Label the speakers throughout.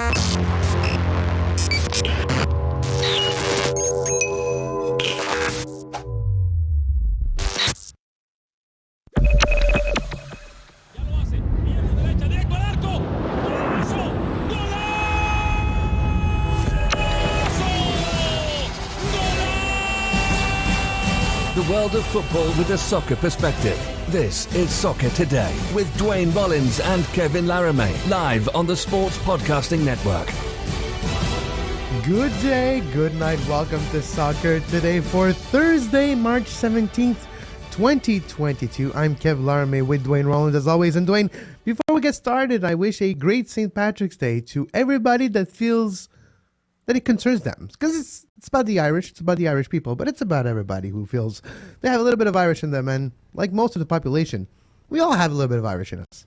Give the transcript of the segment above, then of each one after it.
Speaker 1: The world of football with a soccer perspective. This is Soccer Today with Duane Rollins and Kevin Laramie, live on the Sports Podcasting Network.
Speaker 2: Good day, good night. Welcome to Soccer Today for Thursday, March 17th, 2022. I'm Kev Laramie with Duane Rollins as always. And Duane, before we get started, I wish a great St. Patrick's Day to everybody that feels that it concerns them. Because it's about the Irish, it's about the Irish people, but it's about everybody who feels they have a little bit of Irish in them. And like most of the population, we all have a little bit of Irish in us.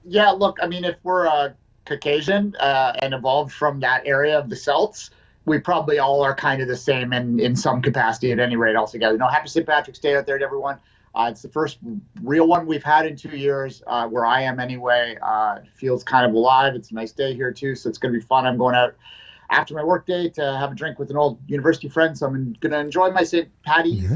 Speaker 3: Yeah, look, I mean, if we're Caucasian and evolved from that area of the Celts, we probably all are kind of the same in some capacity at any rate altogether. Happy St. Patrick's Day out there to everyone. It's the first real one we've had in 2 years, where I am anyway. It feels kind of alive. It's a nice day here too, so it's going to be fun. I'm going out after my work day to have a drink with an old university friend, so I'm going to enjoy my St. Patties,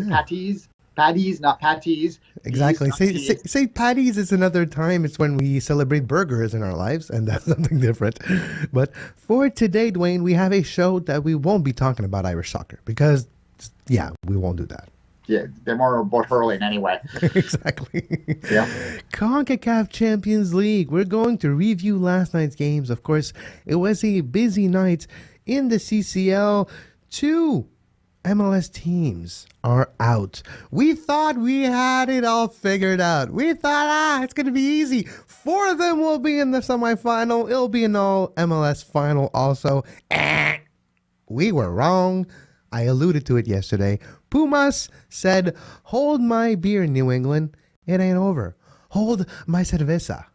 Speaker 3: not patties.
Speaker 2: Exactly. St. Patties is another time. It's when we celebrate burgers in our lives, and that's something different. But for today, Duane, we have a show that we won't be talking about Irish soccer because, yeah, we won't do that.
Speaker 3: Yeah, they're more about hurling anyway.
Speaker 2: Exactly.
Speaker 3: Yeah.
Speaker 2: Concacaf Champions League. We're going to review last night's games. Of course, it was a busy night in the CCL. 2 MLS teams are out. We thought we had it all figured out. We thought, it's going to be easy. 4 of them will be in the semifinal. It'll be an all MLS final also. We were wrong. I alluded to it yesterday. Pumas said, hold my beer, New England. It ain't over. Hold my cerveza.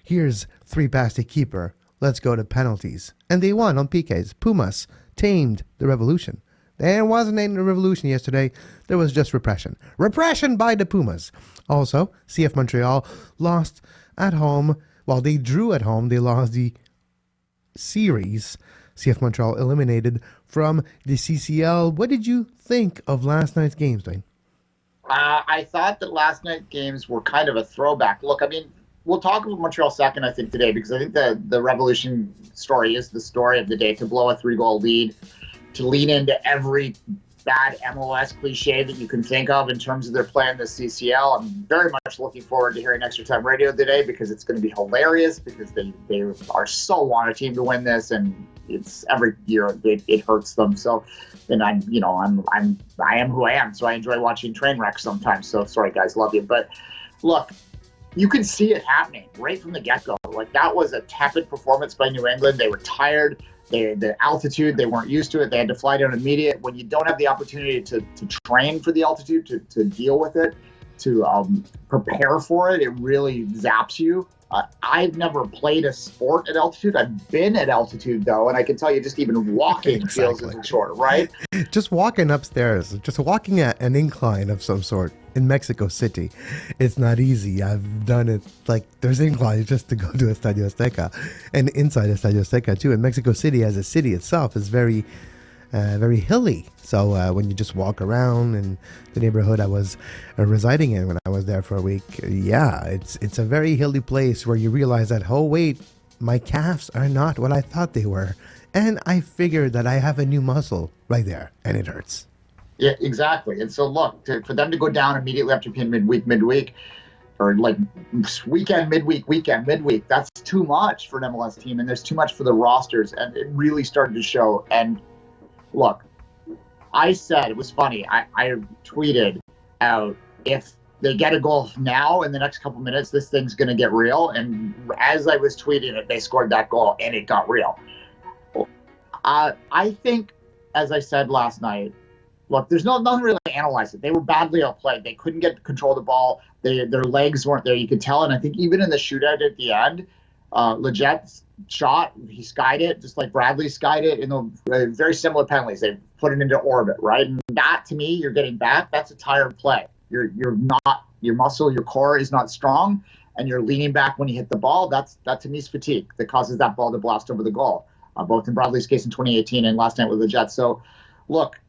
Speaker 2: Here's 3 past the keeper. Let's go to penalties. And they won on PKs. Pumas tamed the revolution. There wasn't any revolution yesterday. There was just repression. Repression by the Pumas. Also, CF Montreal lost at home. While they drew at home, they lost the series. CF Montreal eliminated from the CCL. What did you think of last night's games, Duane?
Speaker 3: I thought that last night's games were kind of a throwback. Look, I mean, we'll talk about Montreal second, I think, today, because I think the Revolution story is the story of the day, to blow a 3-goal lead, to lean into every bad MLS cliche that you can think of in terms of their play in the CCL. I'm very much looking forward to hearing Extra Time Radio today because it's going to be hilarious because they are so want a team to win this, and it's every year it hurts them. So, and I am who I am, so I enjoy watching train wrecks sometimes. So sorry guys, love you, but look, you can see it happening right from the get-go. Like, that was a tepid performance by New England. They were tired. The altitude, they weren't used to it. They had to fly down immediate. When you don't have the opportunity to train for the altitude, to deal with it, to prepare for it, it really zaps you. I've never played a sport at altitude. I've been at altitude, though, and I can tell you just even walking feels a short, right?
Speaker 2: Just walking upstairs, just walking at an incline of some sort in Mexico City, it's not easy. I've done it. Like, there's inclines just to go to Estadio Azteca, and inside Estadio Azteca, too. And Mexico City as a city itself is very hilly. So when you just walk around in the neighborhood I was residing in when I was there for a week, yeah, it's a very hilly place where you realize that, oh wait, my calves are not what I thought they were. And I figured that I have a new muscle right there, and it hurts.
Speaker 3: Yeah, exactly. And so look, for them to go down immediately after being midweek, or like weekend, midweek, that's too much for an MLS team, and there's too much for the rosters, and it really started to show. And look, I said, it was funny, I tweeted out, if they get a goal now in the next couple minutes, this thing's going to get real. And as I was tweeting it, they scored that goal, and it got real. I think, as I said last night, look, there's nothing really to analyze it. They were badly outplayed. They couldn't get control of the ball. Their legs weren't there. You could tell. And I think even in the shootout at the end, Leget's shot, he skied it, just like Bradley skied it in the very similar penalties. They put it into orbit, right? And that, to me, you're getting back. That's a tired play. You're not, your muscle, your core is not strong, and you're leaning back when you hit the ball. That to me is fatigue that causes that ball to blast over the goal. both in Bradley's case in 2018 and last night with the Jets. So, look,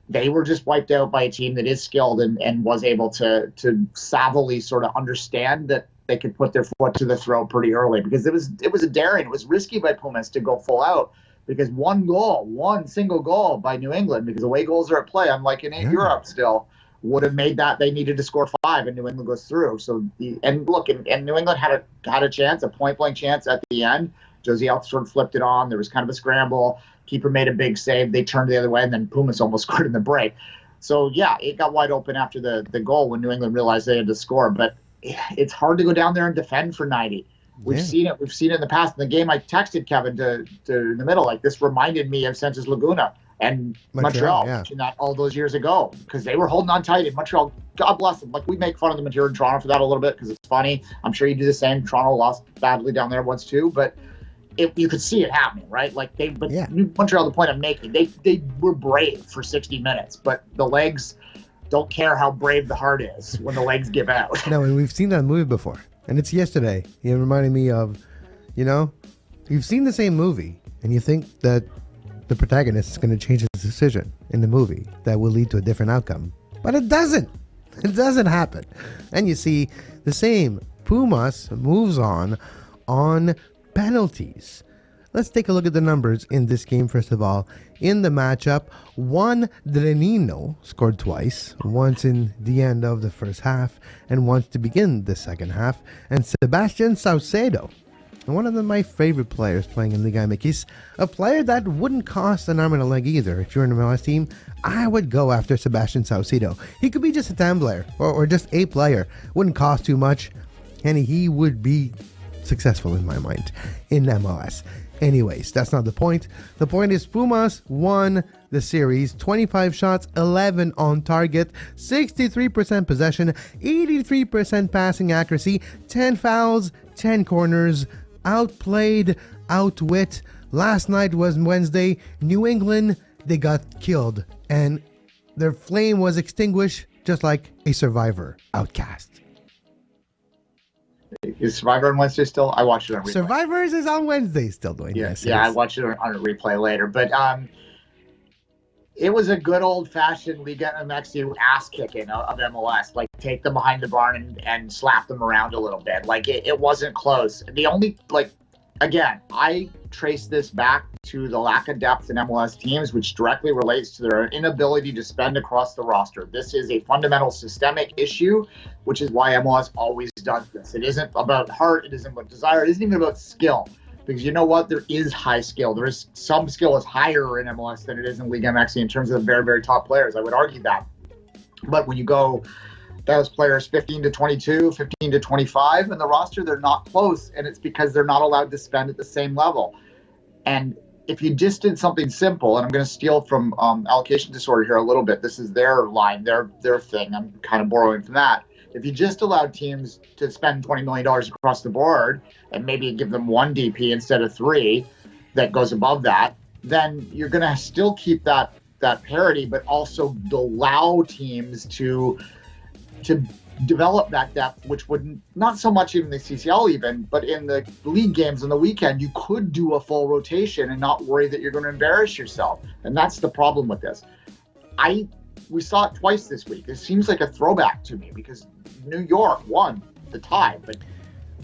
Speaker 3: they were just wiped out by a team that is skilled and was able to savvily sort of understand that they could put their foot to the throat pretty early, because it was a daring. It was risky by Pumas to go full out, because one single goal by New England, because away goals are at play, unlike in Europe still, would have made that they needed to score 5 and New England goes through. So New England had a chance, a point blank chance at the end. Josie sort of flipped it on. There was kind of a scramble. Keeper made a big save. They turned the other way, and then Pumas almost scored in the break. So yeah, it got wide open after the goal when New England realized they had to score. But it's hard to go down there and defend for 90. We've seen it. We've seen it in the past. In the game, I texted Kevin to in the middle, like, this reminded me of Santos Laguna and Montreal that all those years ago, because they were holding on tight. And Montreal, God bless them. Like, we make fun of them here in Toronto for that a little bit because it's funny. I'm sure you do the same. Toronto lost badly down there once too, but you could see it happening, right? Like Montreal, the point I'm making, they were brave for 60 minutes, but the legs don't care how brave the heart is when the legs give out.
Speaker 2: No, and we've seen that movie before. And it's yesterday. It reminded me of, you've seen the same movie and you think that the protagonist is going to change his decision in the movie that will lead to a different outcome. But it doesn't. It doesn't happen. And you see the same. Pumas moves on penalties. Let's take a look at the numbers in this game first of all. In the matchup, Juan Drenino scored twice, once in the end of the first half and once to begin the second half. And Sebastian Saucedo, one of my favorite players playing in Liga MX, a player that wouldn't cost an arm and a leg either. If you're an MLS team, I would go after Sebastian Saucedo. He could be just a 10 player or just a player. Wouldn't cost too much, and he would be successful in my mind in MLS. Anyways, that's not the point. The point is Pumas won the series. 25 shots, 11 on target, 63% possession, 83% passing accuracy, 10 fouls, 10 corners, outplayed, outwit. Last night was Wednesday. New England, they got killed, and their flame was extinguished just like a Survivor outcast.
Speaker 3: Is Survivor on Wednesday still? I watched it on replay.
Speaker 2: Survivors is on Wednesday still doing this.
Speaker 3: Yeah, I watched it on a replay later. But it was a good old-fashioned Liga MX ass-kicking of MLS. Like, take them behind the barn and slap them around a little bit. Like, it wasn't close. The only, again, I trace this back to the lack of depth in MLS teams, which directly relates to their inability to spend across the roster. This is a fundamental systemic issue, which is why MLS always does this. It isn't about heart. It isn't about desire. It isn't even about skill. Because you know what? There is high skill. There is some skill is higher in MLS than it is in Liga MX in terms of the very, very top players. I would argue that. But when you go those players 15 to 22, 15 to 25 in the roster, they're not close, and it's because they're not allowed to spend at the same level. And if you just did something simple, and I'm going to steal from allocation disorder here a little bit. This is their line, their thing. I'm kind of borrowing from that. If you just allowed teams to spend $20 million across the board and maybe give them one DP instead of 3 that goes above that, then you're going to still keep that parity, but also allow teams to develop that depth, which would not so much in the CCL even, but in the league games on the weekend, you could do a full rotation and not worry that you're going to embarrass yourself. And that's the problem with this. We saw it twice this week. It seems like a throwback to me because New York won the tie, but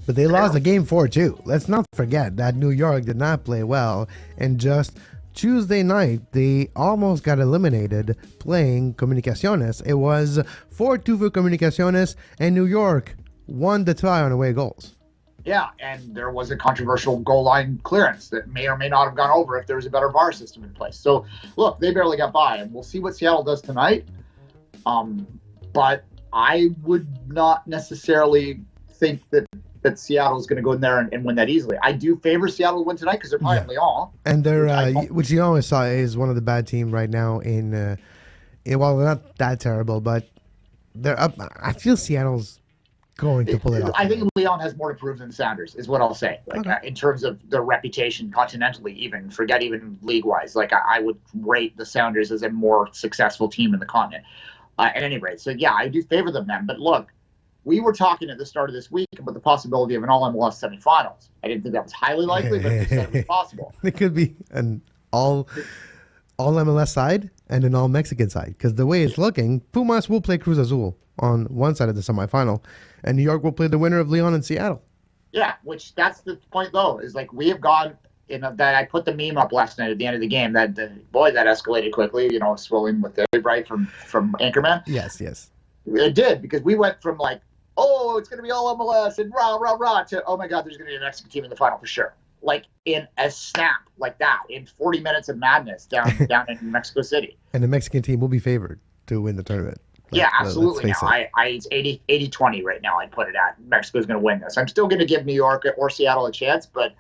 Speaker 2: they lost the game 4-2. Let's not forget that New York did not play well, and just Tuesday night, they almost got eliminated playing Comunicaciones. It was 4-2 for Comunicaciones, and New York won the tie on away goals.
Speaker 3: Yeah, and there was a controversial goal line clearance that may or may not have gone over if there was a better VAR system in place. So, look, they barely got by, and we'll see what Seattle does tonight. But I would not necessarily think that Seattle is going to go in there and win that easily. I do favor Seattle to win tonight because they're playing Lyon.
Speaker 2: And they're, which you always saw is one of the bad team right now in well, they're not that terrible, but they're up. I feel Seattle's going to pull it off.
Speaker 3: I think Lyon has more to prove than Sounders, is what I'll say. In terms of their reputation continentally, even forget even league-wise. I would rate the Sounders as a more successful team in the continent. At any rate, so yeah, I do favor them then. But look, we were talking at the start of this week about the possibility of an all-MLS semifinals. I didn't think that was highly likely, but we said it was possible.
Speaker 2: It could be an all MLS side and an all Mexican side, because the way it's looking, Pumas will play Cruz Azul on one side of the semifinal, and New York will play the winner of Lyon and Seattle.
Speaker 3: Yeah, which that's the point, though, is like we have gone in that I put the meme up last night at the end of the game that that escalated quickly, swilling with the right from Anchorman.
Speaker 2: Yes.
Speaker 3: It did, because we went from like, oh, it's going to be all MLS and rah, rah, rah, to, oh my God, there's going to be a Mexican team in the final for sure. Like in a snap like that, in 40 minutes of madness down in Mexico City.
Speaker 2: And the Mexican team will be favored to win the tournament.
Speaker 3: Yeah, absolutely. Now, it's 80-20 right now. I put it at Mexico's going to win this. I'm still going to give New York or Seattle a chance, but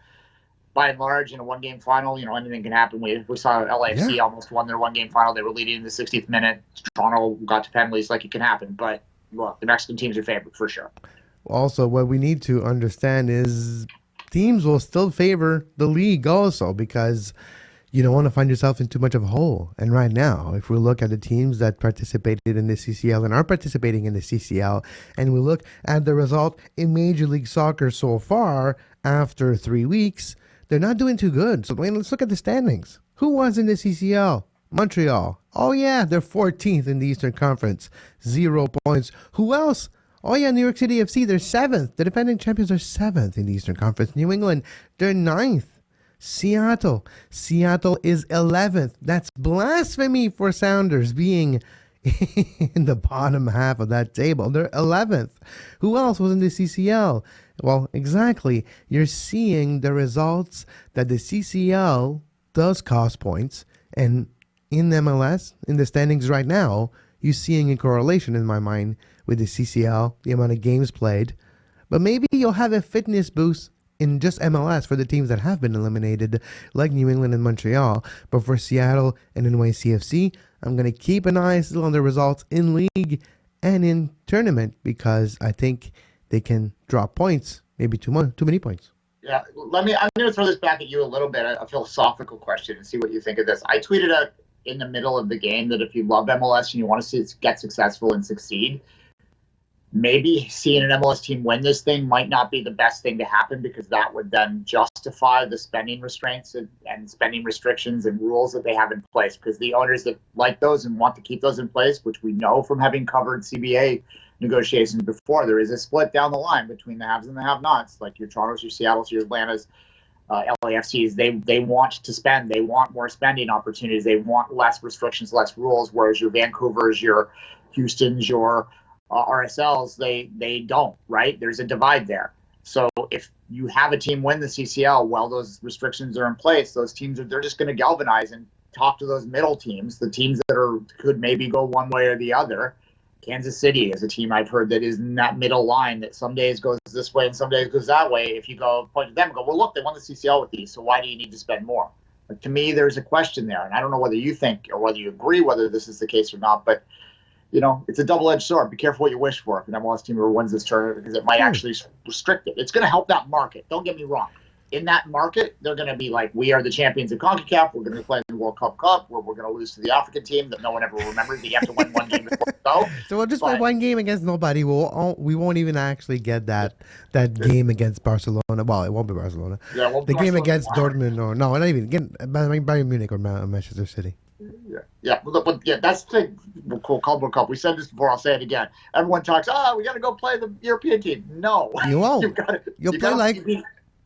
Speaker 3: by and large, in a one-game final, anything can happen. We saw LAFC almost won their one-game final. They were leading in the 60th minute. Toronto got to penalties. Like, it can happen. But, look, the Mexican teams are favored for sure.
Speaker 2: Also, what we need to understand is teams will still favor the league also, because you don't want to find yourself in too much of a hole. And right now, if we look at the teams that participated in the CCL and are participating in the CCL, and we look at the result in Major League Soccer so far after 3 weeks, they're not doing too good. So, Duane, let's look at the standings. Who was in the CCL? Montreal. Oh, yeah, they're 14th in the Eastern Conference. 0 points. Who else? Oh, yeah, New York City FC, they're 7th. The defending champions are 7th in the Eastern Conference. New England, they're 9th. Seattle is 11th. That's blasphemy for Sounders being in the bottom half of that table. They're 11th. Who else was in the CCL? Well, exactly. You're seeing the results that the CCL does cost points. And in MLS, in the standings right now, you're seeing a correlation in my mind with the CCL, the amount of games played. But maybe you'll have a fitness boost in just MLS for the teams that have been eliminated, like New England and Montreal. But for Seattle and NYCFC, I'm going to keep an eye still on the results in league and in tournament, because I think they can drop points, maybe too many points.
Speaker 3: Yeah, I'm going to throw this back at you a little bit, a philosophical question, and see what you think of this. I tweeted out in the middle of the game that if you love MLS and you want to see it get successful and succeed, maybe seeing an MLS team win this thing might not be the best thing to happen, because that would then justify the spending restraints and spending restrictions and rules that they have in place. Because the owners that like those and want to keep those in place, which we know from having covered CBA negotiations before, there is a split down the line between the haves and the have-nots, like your Torontos, your Seattles, your Atlantas, LAFCs. They want to spend. They want more spending opportunities. They want less restrictions, less rules, whereas your Vancouvers, your Houstons, your RSLs, they don't, right? There's a divide there. So if you have a team win the CCL while those restrictions are in place, those teams they're just going to galvanize and talk to those middle teams, the teams that could maybe go one way or the other. Kansas City is a team I've heard that is in that middle line that some days goes this way and some days goes that way. If you go point to them and go, well, look, they won the CCL with these, so why do you need to spend more? But to me, there's a question there, and I don't know whether you think or whether you agree whether this is the case or not, but it's a double-edged sword. Be careful what you wish for if an MLS team ever wins this tournament, because it might actually restrict it. It's going to help that market. Don't get me wrong. In that market, they're going to be like, we are the champions of Concacaf. We're going to play in the World Cup, where we're going to lose to the African team that no one ever remembers. That you have to win one game before you go.
Speaker 2: So we'll just play one game against nobody. We won't even actually get that game against Barcelona. Well, it won't be Barcelona.
Speaker 3: Yeah,
Speaker 2: the game against Dortmund, or no, not even again, Bayern Munich or Manchester City.
Speaker 3: Yeah. That's the thing. Cool, World Cup. We said this before. I'll say it again. Everyone talks. We got to go play the European team. No,
Speaker 2: you won't. You'll play like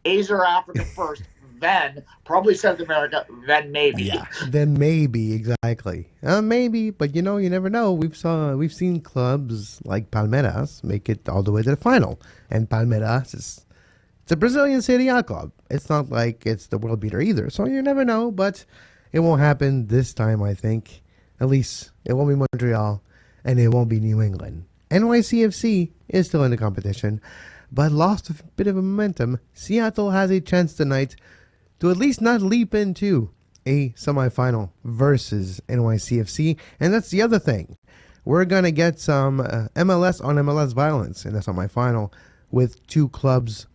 Speaker 3: Asia or Africa first, then probably South America, then maybe.
Speaker 2: Yeah, then maybe, exactly. Maybe, but you never know. We've seen clubs like Palmeiras make it all the way to the final, and Palmeiras it's a Brazilian Serie A club. It's not like it's the world beater either, so you never know. But it won't happen this time, I think. At least it won't be Montreal, and it won't be New England. NYCFC is still in the competition, but lost a bit of momentum. Seattle has a chance tonight to at least not leap into a semifinal versus NYCFC. And that's the other thing. We're going to get some MLS on MLS violence in the semifinal, with two clubs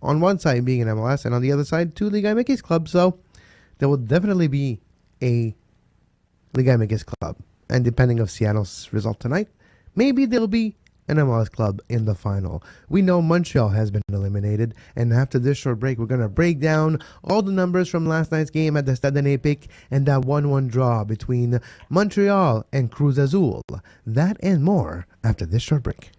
Speaker 2: on one side being an MLS and on the other side two Liga MX clubs. So there will definitely be a Liga MX club. And depending on Seattle's result tonight, maybe there'll be an MLS club in the final. We know Montreal has been eliminated, and after this short break, we're going to break down all the numbers from last night's game at the Stade Olympique and that 1-1 draw between Montreal and Cruz Azul. That and more after this short break.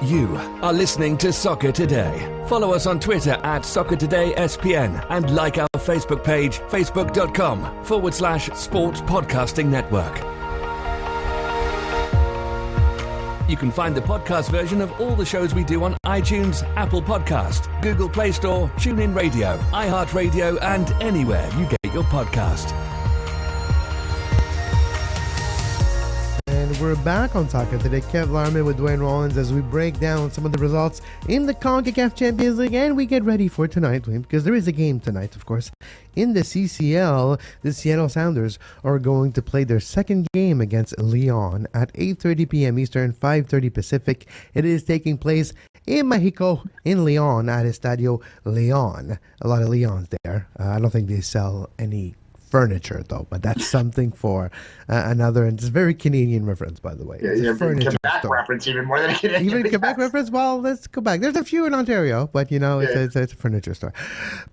Speaker 1: You are listening to Soccer Today. Follow us on Twitter at SoccerTodaySPN and like our Facebook page, facebook.com/Sports Podcasting Network. You can find the podcast version of all the shows we do on iTunes, Apple Podcast, Google Play Store, TuneIn Radio, iHeartRadio, and anywhere you get your podcast.
Speaker 2: And we're back on Soccer Today. Kev Larman with Duane Rollins as we break down some of the results in the Concacaf Champions League, and we get ready for tonight, because there is a game tonight, of course. In the CCL, the Seattle Sounders are going to play their second game against Lyon at 8:30 p.m. Eastern, 5:30 Pacific. It is taking place in Mexico, in Lyon, at Estadio Lyon. A lot of Lyons there. I don't think they sell any furniture, though, but that's something for another, and it's a very Canadian reference, by the way.
Speaker 3: Yeah,
Speaker 2: it's a
Speaker 3: furniture Quebec store. Reference even more than a Canadian.
Speaker 2: Even Quebec reference? Well, let's go back. There's a few in Ontario, but it's a furniture store.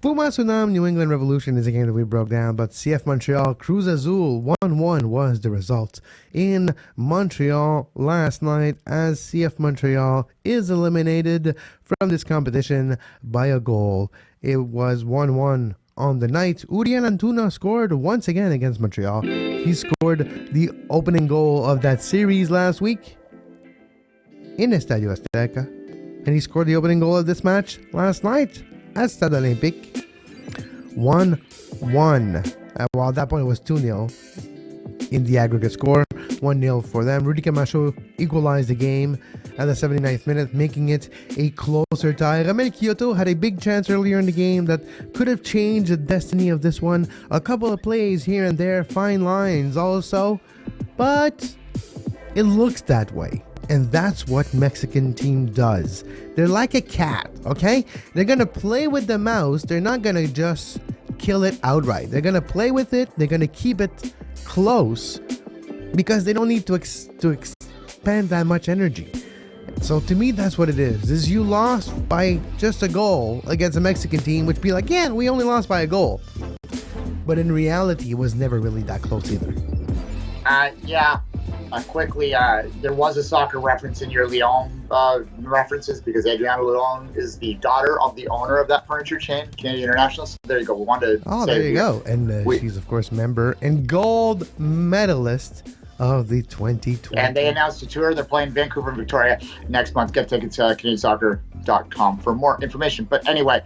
Speaker 2: Pumas Won the New England Revolution is a game that we broke down, but CF Montreal, Cruz Azul, 1-1 was the result in Montreal last night, as CF Montreal is eliminated from this competition by a goal. It was 1-1 on the night. Urian Antuna scored once again against Montreal. He scored the opening goal of that series last week in Estadio Azteca, and he scored the opening goal of this match last night at Stade Olympique. 1-1. Well, at that point it was 2-0 in the aggregate score. 1-0 for them. Rudy Camacho equalized the game at the 79th minute, making it a closer tie. Ramel Kyoto had a big chance earlier in the game that could have changed the destiny of this one. A couple of plays here and there, fine lines also, but it looks that way. And that's what Mexican team does. They're like a cat, okay? They're going to play with the mouse. They're not going to just kill it outright. They're going to play with it. They're going to keep it close because they don't need to expand that much energy. So to me, that's what it is you lost by just a goal against a Mexican team, which be like, yeah, we only lost by a goal. But in reality, it was never really that close either.
Speaker 3: Quickly, there was a soccer reference in your Lyon references, because Adriana Lyon is the daughter of the owner of that furniture chain, Canadian International. So there you go. We wanted to
Speaker 2: there you go. And she's, of course, member and gold medalist of the 2020.
Speaker 3: And they announced a tour. They're playing Vancouver and Victoria next month. Get tickets at CanadianSoccer.com for more information. But anyway,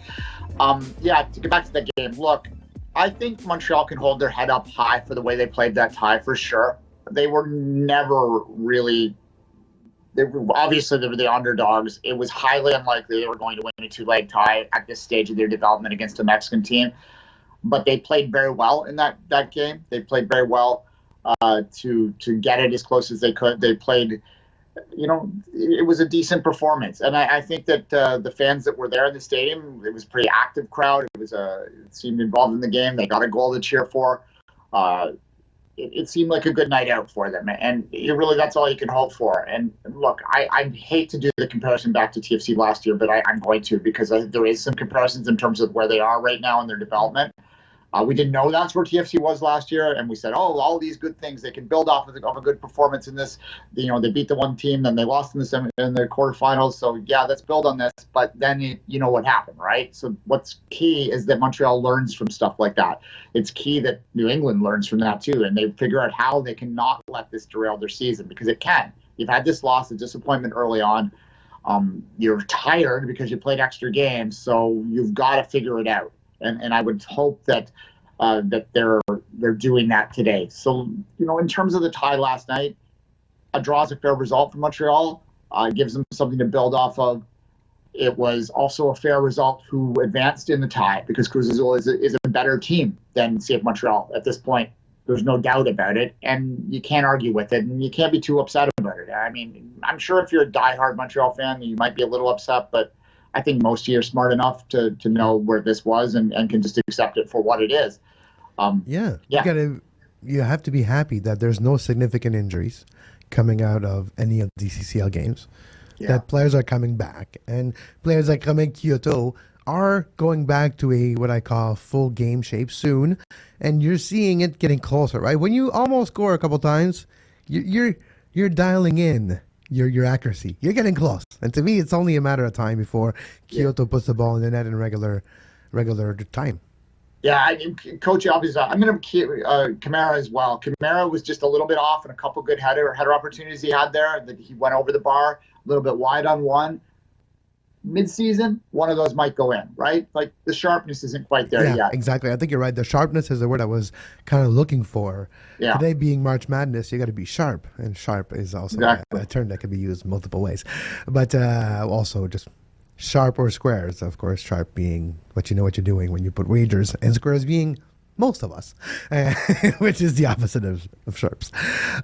Speaker 3: to get back to the game. Look, I think Montreal can hold their head up high for the way they played that tie, for sure. They were never really... Obviously, they were the underdogs. It was highly unlikely they were going to win a two-leg tie at this stage of their development against a Mexican team. But they played very well in that game. They played very well to get it as close as they could. They played, it was a decent performance. And I think that the fans that were there in the stadium, it was a pretty active crowd. It seemed involved in the game. They got a goal to cheer for. It seemed like a good night out for them. And that's all you can hope for. And look, I hate to do the comparison back to TFC last year, but I'm going to, because there is some comparisons in terms of where they are right now in their development. We didn't know that's where TFC was last year, and we said, all these good things they can build off of a good performance in this. They beat the one team, then they lost in the quarterfinals. So yeah, let's build on this. But then you know what happened, right? So what's key is that Montreal learns from stuff like that. It's key that New England learns from that too, and they figure out how they cannot let this derail their season, because it can. You've had this loss, a disappointment early on. You're tired because you played extra games, so you've got to figure it out. And I would hope that they're doing that today. So, in terms of the tie last night, a draw is a fair result for Montreal. Gives them something to build off of. It was also a fair result who advanced in the tie, because Cruz Azul is a better team than CF Montreal at this point. There's no doubt about it, and you can't argue with it, and you can't be too upset about it. I mean, I'm sure if you're a diehard Montreal fan, you might be a little upset, but I think most of you are smart enough to know where this was and can just accept it for what it is.
Speaker 2: You have to be happy that there's no significant injuries. coming out of any of the CCL games.
Speaker 3: Yeah.
Speaker 2: That players are coming back, and players like Kamei Kyoto are going back to a what I call full game shape soon, and you're seeing it getting closer, right? When you almost score a couple times, you're dialing in your accuracy. You're getting close, and to me, it's only a matter of time before Kyoto puts the ball in the net in regular time.
Speaker 3: Yeah, I mean, Coach, obviously, I'm going to Kamara as well. Kamara was just a little bit off in a couple good header opportunities he had there. That he went over the bar a little bit wide on one. Mid-season, one of those might go in, right? Like the sharpness isn't quite there yet.
Speaker 2: Exactly. I think you're right. The sharpness is the word I was kind of looking for.
Speaker 3: Yeah.
Speaker 2: Today being March Madness, you got to be sharp, and sharp is also a term that can be used multiple ways. But also just sharp or squares, of course. Sharp being what you know what you're doing when you put wagers, and squares being most of us, which is the opposite of sharps.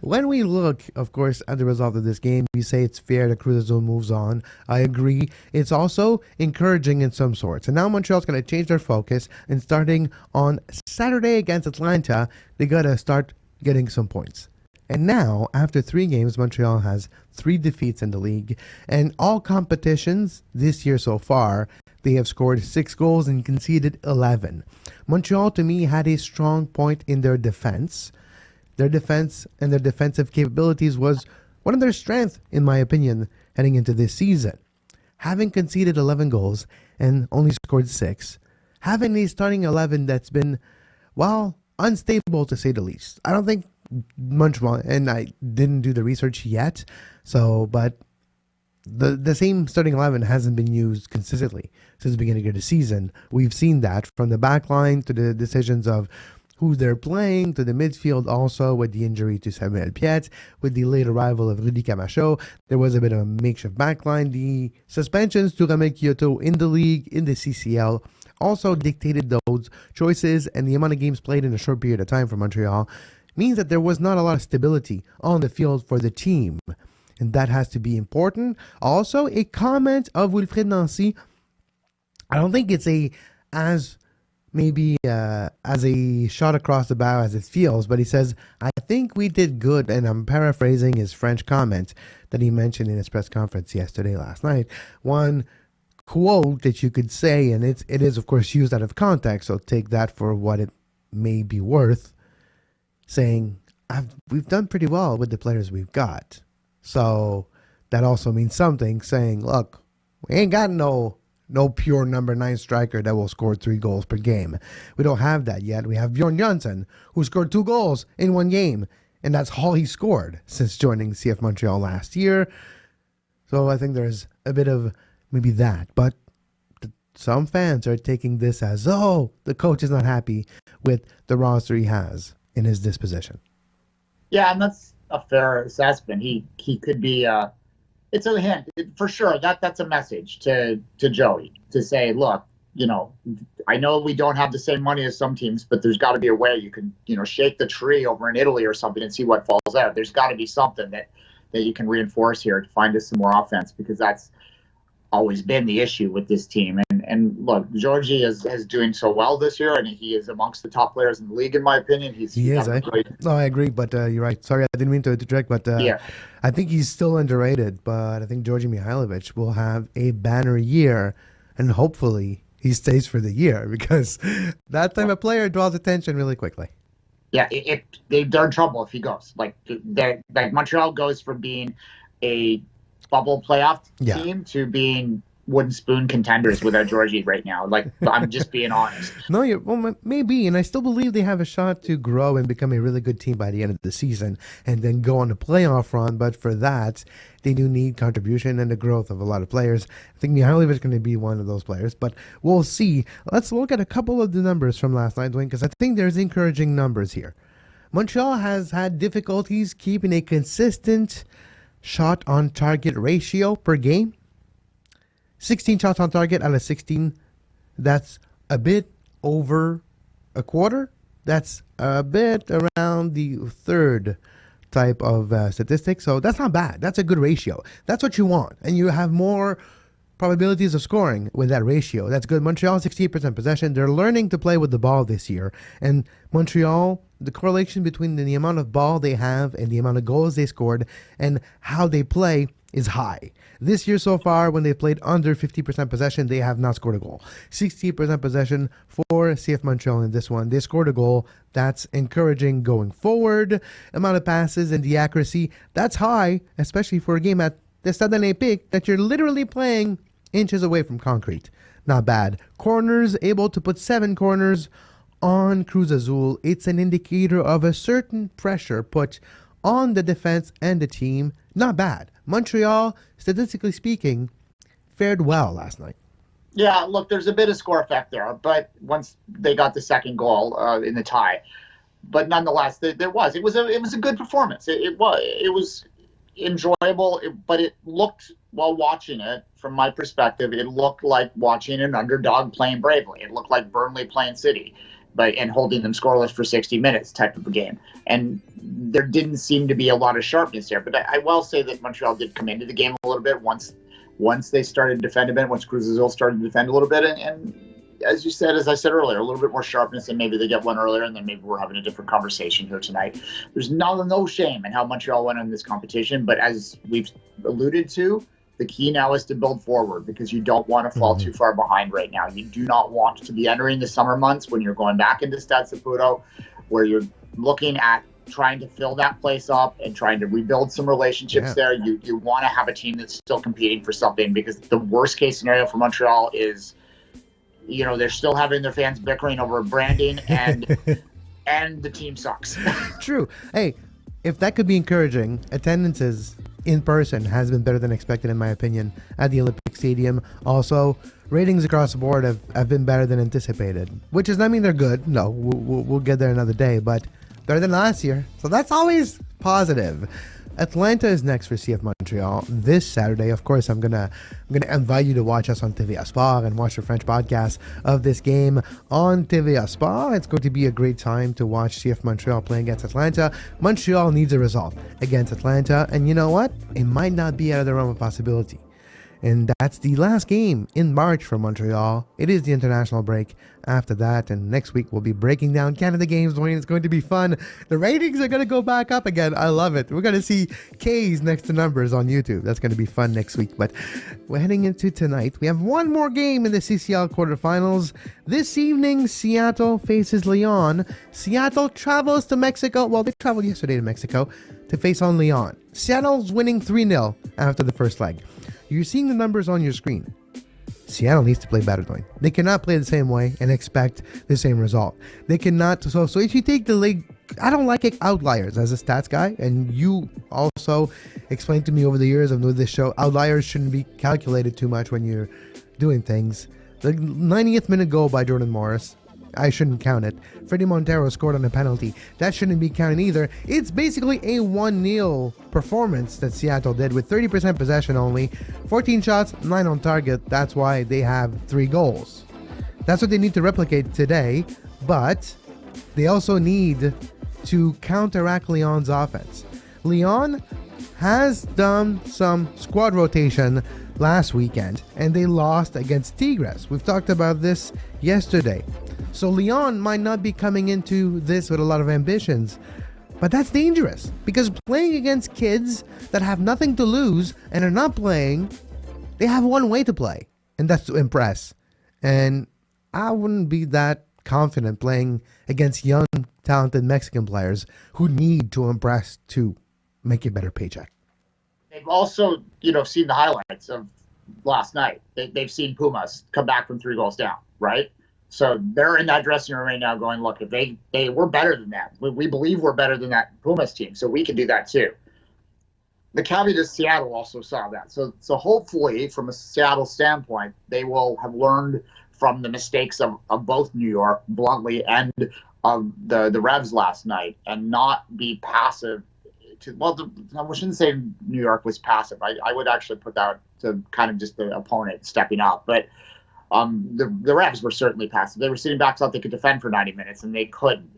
Speaker 2: When we look, of course, at the result of this game, you say it's fair that Cruz Azul moves on. I agree. It's also encouraging in some sorts. And now Montreal's going to change their focus, and starting on Saturday against Atlanta, they got to start getting some points. And now, after 3 games, Montreal has 3 defeats in the league. And all competitions this year so far, they have scored 6 goals and conceded 11. Montreal, to me, had a strong point in their defense. Their defense and their defensive capabilities was one of their strengths, in my opinion, heading into this season. Having conceded 11 goals and only scored 6, having a starting 11 that's been, well, unstable to say the least. I don't think Montreal, and I didn't do the research yet, but the same starting 11 hasn't been used consistently since the beginning of the season. We've seen that from the back line to the decisions of who they're playing, to the midfield also with the injury to Samuel Piet, with the late arrival of Rudy Camacho. There was a bit of a makeshift backline. The suspensions to Kamei Kyoto in the league, in the CCL, also dictated those choices, and the amount of games played in a short period of time for Montreal means that there was not a lot of stability on the field for the team. And that has to be important. Also, a comment of Wilfried Nancy. I don't think it's as a shot across the bow as it feels, but he says, I think we did good, and I'm paraphrasing his French comment that he mentioned in his press conference last night. One quote that you could say, and it is, of course, used out of context, so take that for what it may be worth, saying, we've done pretty well with the players we've got. So that also means something, saying, look, we ain't got no pure number 9 striker that will score 3 goals per game. We don't have that yet. We have Bjorn Johnson, who scored 2 goals in 1 game, and that's all he scored since joining CF Montreal last year. So I think there's a bit of maybe that. But some fans are taking this as, the coach is not happy with the roster he has in his disposition.
Speaker 3: Yeah, and that's a fair assessment. He could be it's a hint for sure. That's a message to Joey to say, look, I know we don't have the same money as some teams, but there's got to be a way you can, shake the tree over in Italy or something and see what falls out. There's got to be something that you can reinforce here to find us some more offense, because that's always been the issue with this team. And look, Georgie is doing so well this year, and he is amongst the top players in the league, in my opinion. He is.
Speaker 2: No, I agree, but you're right. Sorry, I didn't mean to interject, but I think he's still underrated. But I think Georgie Mihailovic will have a banner year, and hopefully he stays for the year, because that type of player draws attention really quickly.
Speaker 3: Yeah, they're in trouble if he goes. Like Montreal goes from being a bubble playoff team to being wooden spoon contenders without Georgie right now. Like, I'm just being honest.
Speaker 2: No, maybe, and I still believe they have a shot to grow and become a really good team by the end of the season and then go on a playoff run. But for that, they do need contribution and the growth of a lot of players. I think Mihailovic is going to be one of those players, but we'll see. Let's look at a couple of the numbers from last night, Duane, because I think there's encouraging numbers here. Montreal has had difficulties keeping a consistent shot on target ratio per game. 16 shots on target out of 16. That's a bit over a quarter. That's a bit around the third type of statistic. So that's not bad. That's a good ratio. That's what you want. And you have more probabilities of scoring with that ratio. That's good. Montreal, 68% possession. They're learning to play with the ball this year. And Montreal the correlation between the amount of ball they have and the amount of goals they scored and how they play is high. This year so far, when they played under 50% possession, they have not scored a goal. 60% possession for CF Montreal in this one. They scored a goal. That's encouraging going forward. Amount of passes and the accuracy, that's high, especially for a game at the Stade Olympique that you're literally playing inches away from concrete. Not bad. Corners, able to put 7 corners on Cruz Azul. It's an indicator of a certain pressure put on the defense and the team. Not bad. Montreal, statistically speaking, fared well last night.
Speaker 3: Yeah, look, there's a bit of score effect there, but once they got the second goal in the tie, but nonetheless, it was a good performance. It was enjoyable, but it looked, while watching it, from my perspective, it looked like watching an underdog playing bravely. It looked like Burnley playing City, and holding them scoreless for 60 minutes type of a game. And there didn't seem to be a lot of sharpness there. But I will say that Montreal did come into the game a little bit once they started to defend a bit, once Cruz Azul started to defend a little bit. And as I said earlier, a little bit more sharpness, and maybe they get one earlier, and then maybe we're having a different conversation here tonight. There's no shame in how Montreal went in this competition, but as we've alluded to, the key now is to build forward, because you don't want to fall too far behind right now. You do not want to be entering the summer months when you're going back into Stade Saputo, where you're looking at trying to fill that place up and trying to rebuild some relationships there. You want to have a team that's still competing for something, because the worst case scenario for Montreal is, they're still having their fans bickering over branding and and the team sucks.
Speaker 2: True. Hey, if that could be encouraging, attendances in person has been better than expected, in my opinion, at the Olympic Stadium. Also, ratings across the board have been better than anticipated, which does not mean they're good. No, we'll get there another day, but better than last year. So that's always positive. Atlanta is next for CF Montreal this Saturday. Of course, I'm gonna invite you to watch us on TVA Sport and watch the French podcast of this game on TVA Sport. It's going to be a great time to watch CF Montreal play against Atlanta. Montreal needs a result against Atlanta, and you know what? It might not be out of the realm of possibility. And that's the last game in March for Montreal. It is the international break after that. And next week, we'll be breaking down Canada games, Duane. It's going to be fun. The ratings are going to go back up again. I love it. We're going to see K's next to numbers on YouTube. That's going to be fun next week. But we're heading into tonight. We have one more game in the CCL quarterfinals. This evening, Seattle faces Lyon. Seattle travels to Mexico. Well, they traveled yesterday to Mexico to face on Lyon. Seattle's winning 3-0 after the first leg. You're seeing the numbers on your screen. Seattle needs to play better, Dwayne. They cannot play the same way and expect the same result. They cannot. So if you take the league, I don't like outliers as a stats guy, and you also explained to me over the years of doing this show, outliers shouldn't be calculated too much when you're doing things. The 90th minute goal by Jordan Morris, I shouldn't count it. Freddie Montero scored on a penalty. That shouldn't be counted either. It's basically a 1-0 performance that Seattle did with 30% possession only. 14 shots, 9 on target. That's why they have 3 goals. That's what they need to replicate today. But they also need to counteract Lyon's offense. Lyon has done some squad rotation last weekend, and they lost against Tigres. We've talked about this yesterday. So Lyon might not be coming into this with a lot of ambitions, but that's dangerous, because playing against kids that have nothing to lose and are not playing, they have one way to play, and that's to impress. And I wouldn't be that confident playing against young, talented Mexican players who need to impress to make a better paycheck.
Speaker 3: They've also, seen the highlights of last night. They've seen Pumas come back from 3 goals down, right? So they're in that dressing room right now going, look, if we're better than that. We believe we're better than that Pumas team, so we can do that too. The caveat is Seattle also saw that. So hopefully, from a Seattle standpoint, they will have learned from the mistakes of both New York, bluntly, and of the Revs last night, and not be passive. I shouldn't say New York was passive. I would actually put that to kind of just the opponent stepping up. But the Revs were certainly passive. They were sitting back, thought they could defend for 90 minutes, and they couldn't.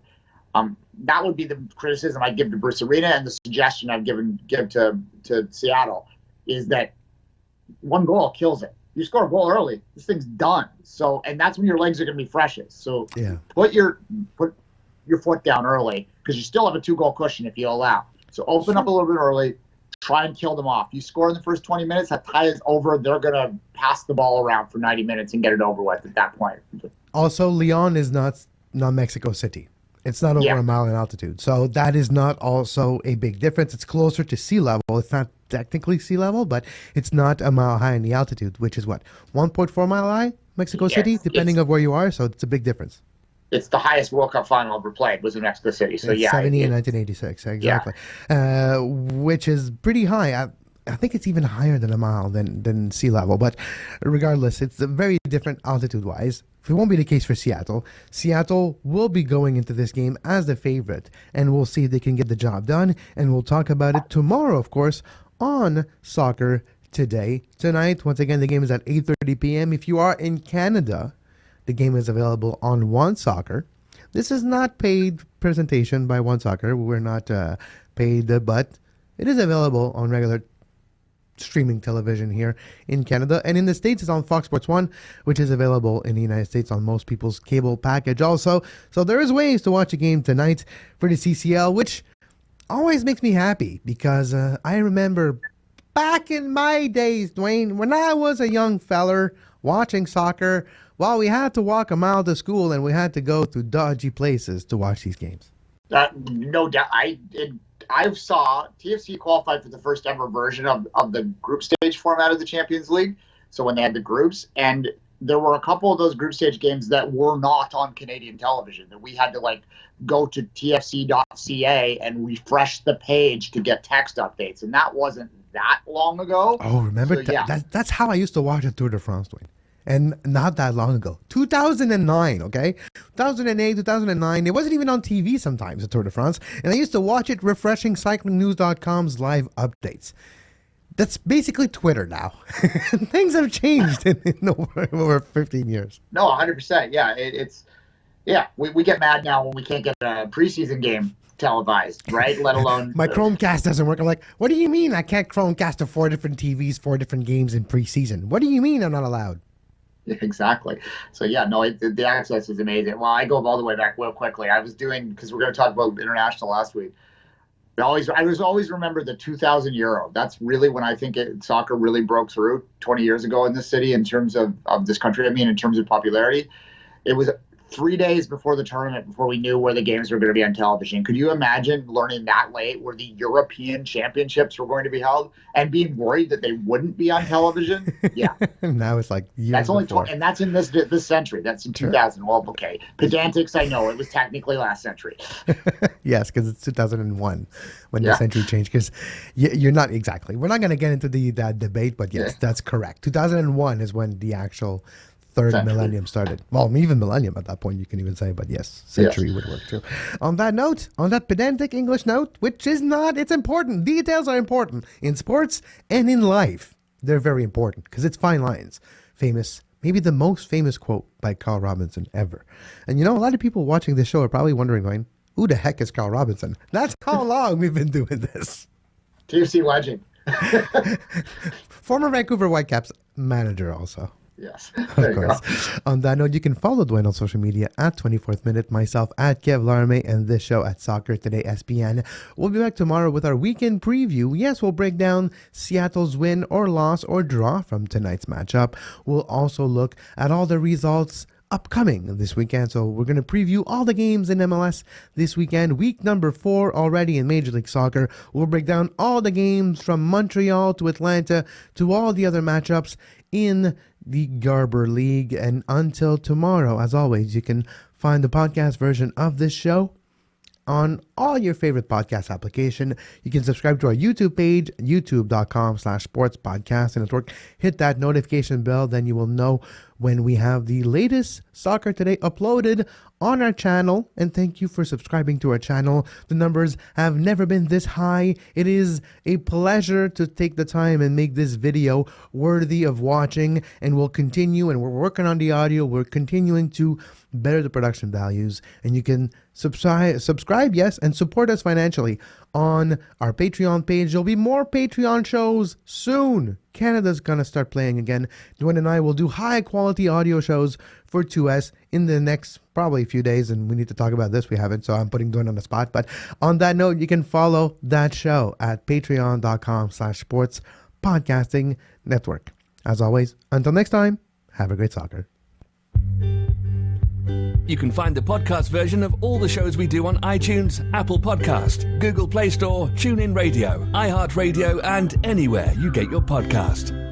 Speaker 3: That would be the criticism I'd give to Bruce Arena, and the suggestion I'd give to Seattle is that one goal kills it. You score a goal early, this thing's done. So, and that's when your legs are going to be freshest. So, put your foot down early because you still have a 2-goal cushion if you allow. So open up a little bit early, try and kill them off. You score in the first 20 minutes, that tie is over. They're going to pass the ball around for 90 minutes and get it over with at that point.
Speaker 2: Also, Lyon is not Mexico City. It's not over a mile in altitude. So that is not also a big difference. It's closer to sea level. It's not technically sea level, but it's not a mile high in the altitude, which is what? 1.4 mile high, Mexico City, depending on where you are. So it's a big difference.
Speaker 3: It's the highest World Cup final ever played was in Mexico City. So
Speaker 2: it's 70 in 1986, exactly. Yeah. Which is pretty high. I think it's even higher than a mile than sea level. But regardless, it's very different altitude-wise. It won't be the case for Seattle. Seattle will be going into this game as the favorite, and we'll see if they can get the job done. And we'll talk about it tomorrow, of course, on Soccer Today. Tonight, once again, the game is at 8:30 p.m. If you are in Canada, the game is available on One Soccer. This is not paid presentation by One Soccer. We're not paid, but it is available on regular streaming television here in Canada. And in the States, it's on Fox Sports 1, which is available in the United States on most people's cable package also. So there is ways to watch a game tonight for the CCL, which always makes me happy because I remember back in my days, Duane, when I was a young feller watching soccer, well, we had to walk a mile to school and we had to go to dodgy places to watch these games.
Speaker 3: No doubt. I saw TFC qualify for the first ever version of the group stage format of the Champions League. So when they had the groups, and there were a couple of those group stage games that were not on Canadian television, that we had to go to tfc.ca and refresh the page to get text updates. And that wasn't that long ago.
Speaker 2: Oh, remember?
Speaker 3: So,
Speaker 2: that's how I used to watch a Tour de France, Duane. And not that long ago. 2009, okay? 2008, 2009. It wasn't even on TV sometimes, the Tour de France. And I used to watch it refreshing cyclingnews.com's live updates. That's basically Twitter now. Things have changed in over 15 years.
Speaker 3: No, 100%. Yeah, we get mad now when we can't get a preseason game televised, right? Let alone...
Speaker 2: My Chromecast doesn't work. I'm like, what do you mean I can't Chromecast to 4 different TVs, 4 different games in preseason? What do you mean I'm not allowed?
Speaker 3: Exactly. So the access is amazing. Well, I go all the way back real quickly. I was doing, because we're going to talk about international last week. I always remember the 2,000 euro. That's really when I think soccer really broke through 20 years ago in this city in terms of this country. I mean, in terms of popularity, it was 3 days before the tournament, before we knew where the games were going to be on television. Could you imagine learning that late where the European Championships were going to be held and being worried that they wouldn't be on television? Yeah.
Speaker 2: Now it's like years
Speaker 3: that's only
Speaker 2: before.
Speaker 3: And that's in this century. That's in 2000. Well, okay. Pedantics, I know. It was technically last century.
Speaker 2: Yes, because it's 2001 when the century changed. Because you're not exactly. We're not going to get into that debate, but yes, that's correct. 2001 is when the actual third millennium started. Well, even millennium at that point, you can even say, but yes, century would work too. On that note, on that pedantic English note, which is not, it's important. Details are important in sports and in life. They're very important because it's fine lines. Famous, maybe the most famous quote by Carl Robinson ever. And a lot of people watching this show are probably wondering, going, who the heck is Carl Robinson? That's how long we've been doing this.
Speaker 3: TFC legend.
Speaker 2: Former Vancouver Whitecaps manager also.
Speaker 3: Yes.
Speaker 2: Of course. On that note, you can follow Duane on social media at 24th Minute, myself at Kev Larme, and this show at Soccer Today SPN. We'll be back tomorrow with our weekend preview. Yes, we'll break down Seattle's win or loss or draw from tonight's matchup. We'll also look at all the results upcoming this weekend. So we're going to preview all the games in MLS this weekend. Week number 4 already in Major League Soccer. We'll break down all the games from Montreal to Atlanta to all the other matchups in the Garber League. And until tomorrow, as always, you can find the podcast version of this show on all your favorite podcast application. You can subscribe to our YouTube page, youtube.com/sportspodcast and network. Hit that notification bell, then you will know when we have the latest Soccer Today uploaded on our channel. And thank you for subscribing to our channel. The numbers have never been this high. It is a pleasure to take the time and make this video worthy of watching, and we'll continue, and we're working on the audio. We're continuing to better the production values, and you can subscribe, yes, and support us financially on our Patreon page. There'll be more Patreon shows soon. Canada's gonna start playing again. Duane and I will do high quality audio shows for 2S in the next probably few days, and we need to talk about this. We haven't, so I'm putting Duane on the spot. But on that note, you can follow that show at patreon.com/sports podcasting network. As always, until next time, have a great soccer.
Speaker 1: You can find the podcast version of all the shows we do on iTunes, Apple Podcast, Google Play Store, TuneIn Radio, iHeartRadio, and anywhere you get your podcast.